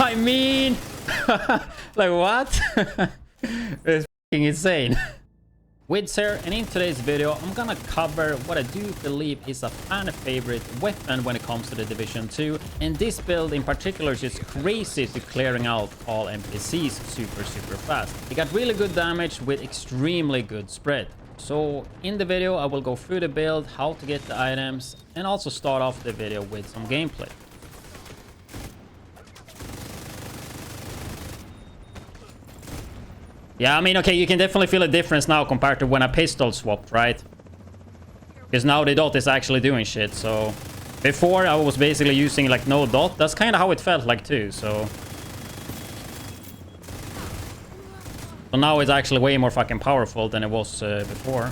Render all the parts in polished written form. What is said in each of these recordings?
I mean, like what? It's fucking insane. widdz here, and in today's video I'm gonna cover what I do believe is a fan favorite weapon when it comes to the Division 2, and this build in particular is just crazy to clearing out all NPCs super fast. It got really good damage with extremely good spread. So in the video I will go through the build, how to get the items, and also start off the video with some gameplay. Yeah, I mean, okay, you can definitely feel a difference now compared to when I pistol swapped, right? Because now the dot is actually doing shit, so... Before, I was basically using, like, no dot. That's kind of how it felt like, too, so... So now it's actually way more fucking powerful than it was before.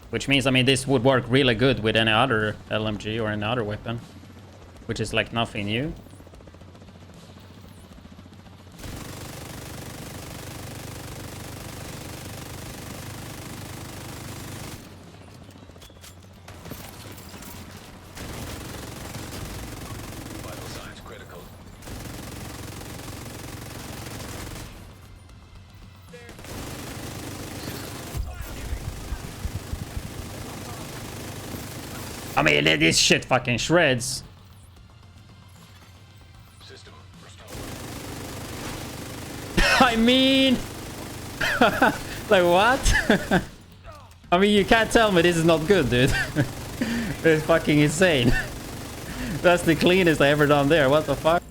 Which means, I mean, this would work really good with any other LMG or any other weapon. Which is like nothing new. Vital signs critical. I mean, this shit fucking shreds. I mean, like what? I mean, you can't tell me this is not good, dude. It's fucking insane. That's the cleanest I ever done there. What the fuck?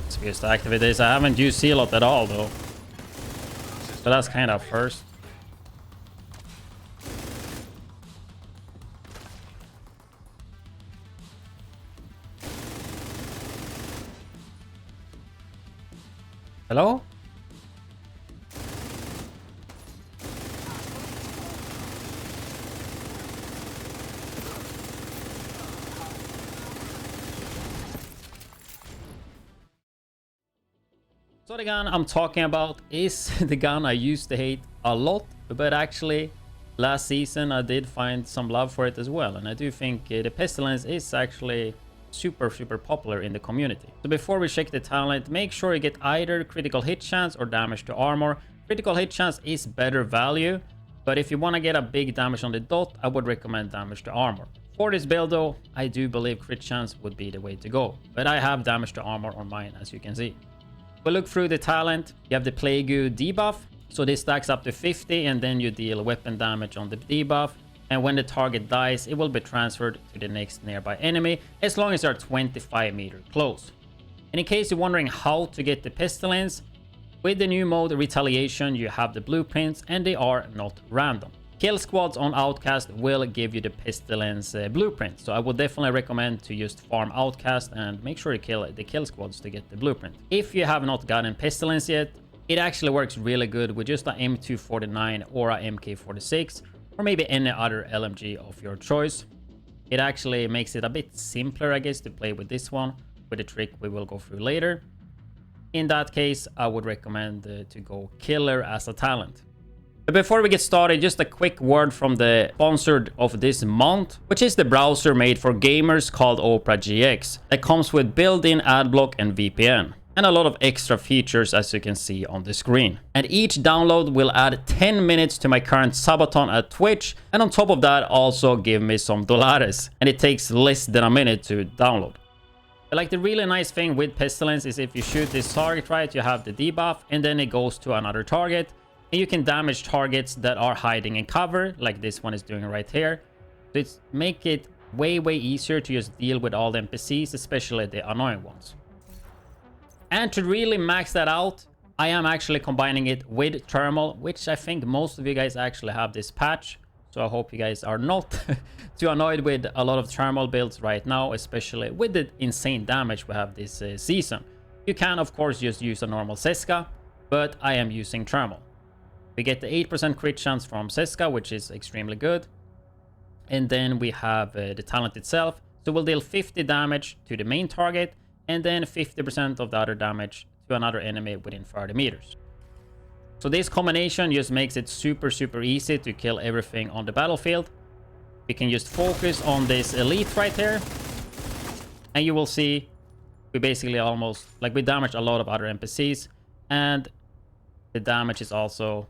Supposed to activate this. I haven't used Zealot at all though, so that's kind of first. Hello? So the gun I'm talking about is the gun I used to hate a lot, but actually last season I did find some love for it as well, and I do think the Pestilence is actually super popular in the community. So before we check the talent, make sure you get either critical hit chance or damage to armor. Critical hit chance is better value, but if you want to get a big damage on the dot, I would recommend damage to armor. For this build though, I do believe crit chance would be the way to go, but I have damage to armor on mine, as you can see. We'll look through the talent. You have the Plague debuff, so this stacks up to 50, and then you deal weapon damage on the debuff, and when the target dies it will be transferred to the next nearby enemy as long as they are 25 meters close. And in case you're wondering how to get the Pestilence, with the new mode Retaliation you have the blueprints, and they are not random. Kill squads on Outcast will give you the Pestilence blueprint, so I would definitely recommend to just farm Outcast and make sure you kill the kill squads to get the blueprint. If you have not gotten Pestilence yet, it actually works really good with just a M249 or a MK46, or maybe any other LMG of your choice. It actually makes it a bit simpler, I guess, to play with this one, with a trick we will go through later. In that case, I would recommend to go Killer as a talent. But before we get started, just a quick word from the sponsored of this month, which is the browser made for gamers called Opera GX, that comes with built-in adblock and VPN, and a lot of extra features as you can see on the screen. And each download will add 10 minutes to my current subathon at Twitch, and on top of that also give me some dollars, and it takes less than a minute to download. But like the really nice thing with Pestilence is if you shoot this target right, you have the debuff, and then it goes to another target. And you can damage targets that are hiding in cover, like this one is doing right here. So it's make it way easier to just deal with all the NPCs, especially the annoying ones. And to really max that out, I am actually combining it with thermal, which I think most of you guys actually have this patch. So I hope you guys are not too annoyed with a lot of thermal builds right now, especially with the insane damage we have this season. You can of course just use a normal Seska, but I am using thermal. We get the 8% crit chance from Seska, which is extremely good. And then we have the talent itself. So we'll deal 50 damage to the main target, and then 50% of the other damage to another enemy within 30 meters. So this combination just makes it super easy to kill everything on the battlefield. We can just focus on this elite right here, and you will see we basically almost, like, we damage a lot of other NPCs, and the damage is also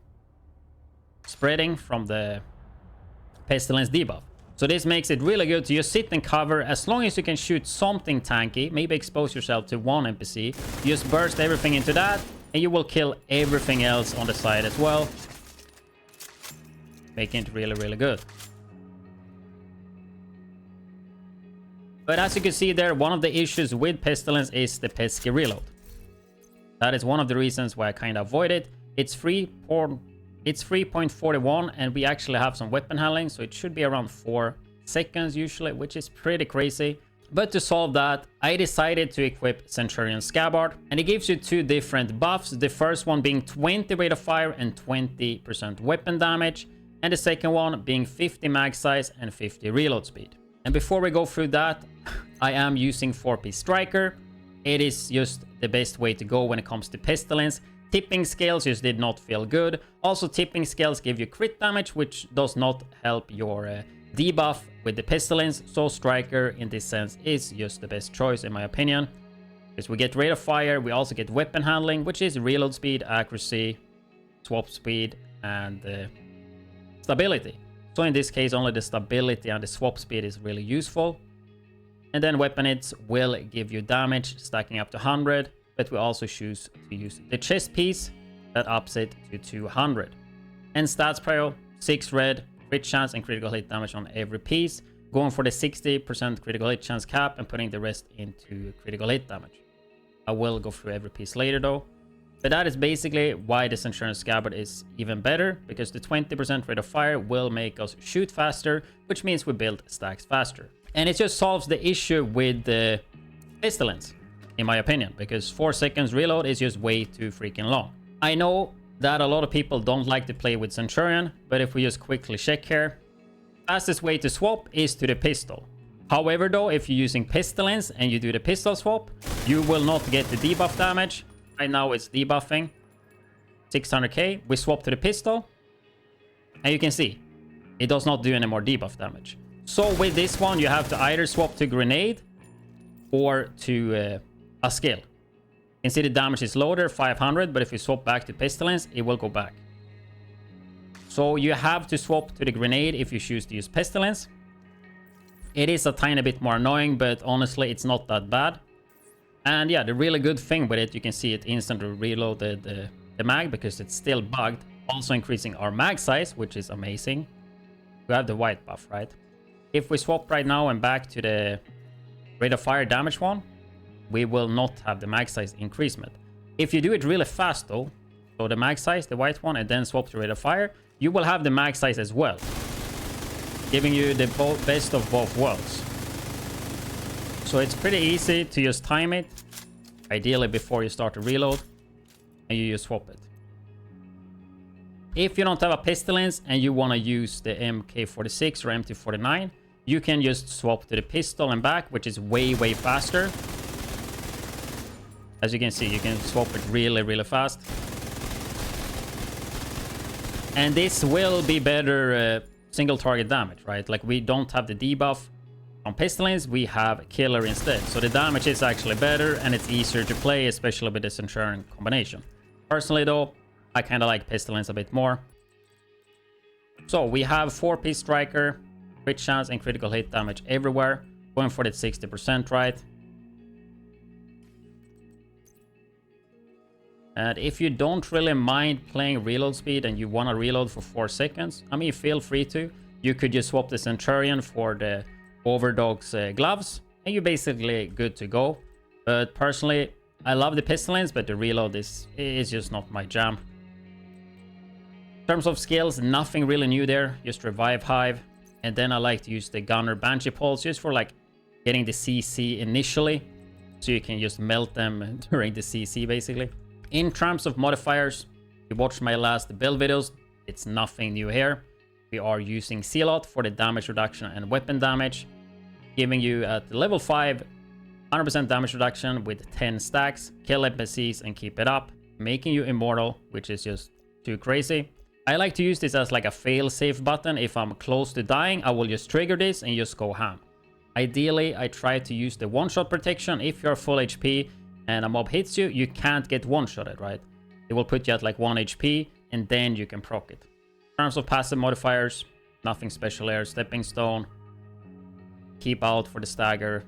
spreading from the Pestilence debuff. So this makes it really good to just sit and cover. As long as you can shoot something tanky, maybe expose yourself to one NPC, you just burst everything into that, and you will kill everything else on the side as well, making it really good. But as you can see there, one of the issues with Pestilence is the pesky reload. That is one of the reasons why I kind of avoid it. It's 3.41, and we actually have some weapon handling, so it should be around 4 seconds usually, which is pretty crazy. But to solve that, I decided to equip Centurion Scabbard, and it gives you 2 different buffs. The first one being 20 rate of fire and 20% weapon damage, and the second one being 50 mag size and 50 reload speed. And before we go through that, I am using 4-piece striker. It is just the best way to go when it comes to Pestilence. Tipping scales just did not feel good. Also, tipping scales give you crit damage, which does not help your debuff with the Pestilence. So striker in this sense is just the best choice in my opinion. Because we get rate of fire, we also get weapon handling, which is reload speed, accuracy, swap speed, and stability. So in this case, only the stability and the swap speed is really useful. And then weapon hits will give you damage, stacking up to 100. But we also choose to use the chest piece that ups it to 200. And stats prio, 6 red, crit chance and critical hit damage on every piece. Going for the 60% critical hit chance cap and putting the rest into critical hit damage. I will go through every piece later though. But that is basically why the Centurion Scabbard is even better, because the 20% rate of fire will make us shoot faster, which means we build stacks faster. And it just solves the issue with the Pestilence, in my opinion, because 4 seconds reload is just way too freaking long. I know that a lot of people don't like to play with Centurion, but if we just quickly check here, fastest way to swap is to the pistol. However though, if you're using Pestilence and you do the pistol swap, you will not get the debuff damage. Right now it's debuffing 600k. We swap to the pistol, and you can see it does not do any more debuff damage. So with this one, you have to either swap to grenade or to a skill. You can see the damage is lower, 500, but if you swap back to Pestilence, it will go back. So you have to swap to the grenade if you choose to use Pestilence. It is a tiny bit more annoying, but honestly, it's not that bad. And yeah, the really good thing with it, you can see it instantly reloaded the mag because it's still bugged. Also increasing our mag size, which is amazing. We have the white buff, right? If we swap right now and back to the rate of fire damage one, we will not have the mag size increasement. If you do it really fast though, so the mag size, the white one, and then swap to rate of fire, you will have the mag size as well, giving you the best of both worlds. So it's pretty easy to just time it, ideally before you start to reload, and you just swap it. If you don't have a Pestilence and you want to use the MK46 or MT49, you can just swap to the pistol and back, which is way faster. As you can see, you can swap it really fast. And this will be better single target damage, right? Like, we don't have the debuff on Pestilence, we have Killer instead. So the damage is actually better and it's easier to play, especially with the Centurion combination. Personally though, I kind of like Pestilence a bit more. So we have 4-piece striker, crit chance and critical hit damage everywhere. Going for that 60%, right? And if you don't really mind playing reload speed and you want to reload for 4 seconds, I mean, feel free to. You could just swap the Centurion for the Overdog's gloves, and you're basically good to go. But personally, I love the Pestilence, but the reload is just not my jam. In terms of skills, nothing really new there, just Revive Hive. And then I like to use the Gunner Banshee Pulse just for like getting the CC initially, so you can just melt them during the CC basically. In terms of modifiers, you watched my last build videos, it's nothing new here. We are using Zealot for the damage reduction and weapon damage, giving you at level 5 100% damage reduction with 10 stacks, kill NPCs and keep it up, making you immortal, which is just too crazy. I like to use this as like a fail-safe button. If I'm close to dying, I will just trigger this and just go ham. Ideally, I try to use the one-shot protection. If you're full HP and a mob hits you, you can't get one-shotted, right? It will put you at like 1 HP and then you can proc it. In terms of passive modifiers, nothing special here. Stepping Stone, keep out for the stagger,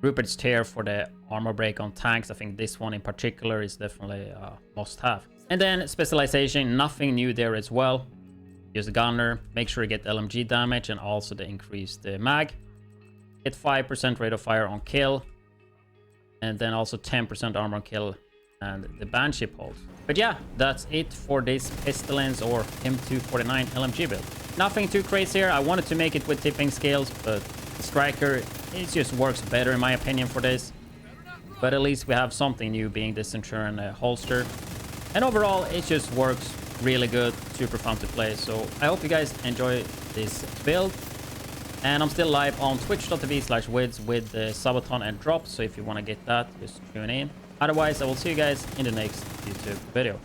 Rupert's Tear for the armor break on tanks. I think this one in particular is definitely a must-have. And then specialization, nothing new there as well. Use the gunner, make sure you get LMG damage and also the increased mag. Get 5% rate of fire on kill, and then also 10% armor on kill and the Banshee pulse. But yeah, that's it for this Pestilence or M249 LMG build. Nothing too crazy here. I wanted to make it with tipping scales, but the Striker, it just works better in my opinion for this. But at least we have something new, being the Centurion holster. And overall, it just works really good, super fun to play. So I hope you guys enjoy this build. And I'm still live on twitch.tv/widdz with the subathon and drop. So if you want to get that, just tune in. Otherwise, I will see you guys in the next YouTube video.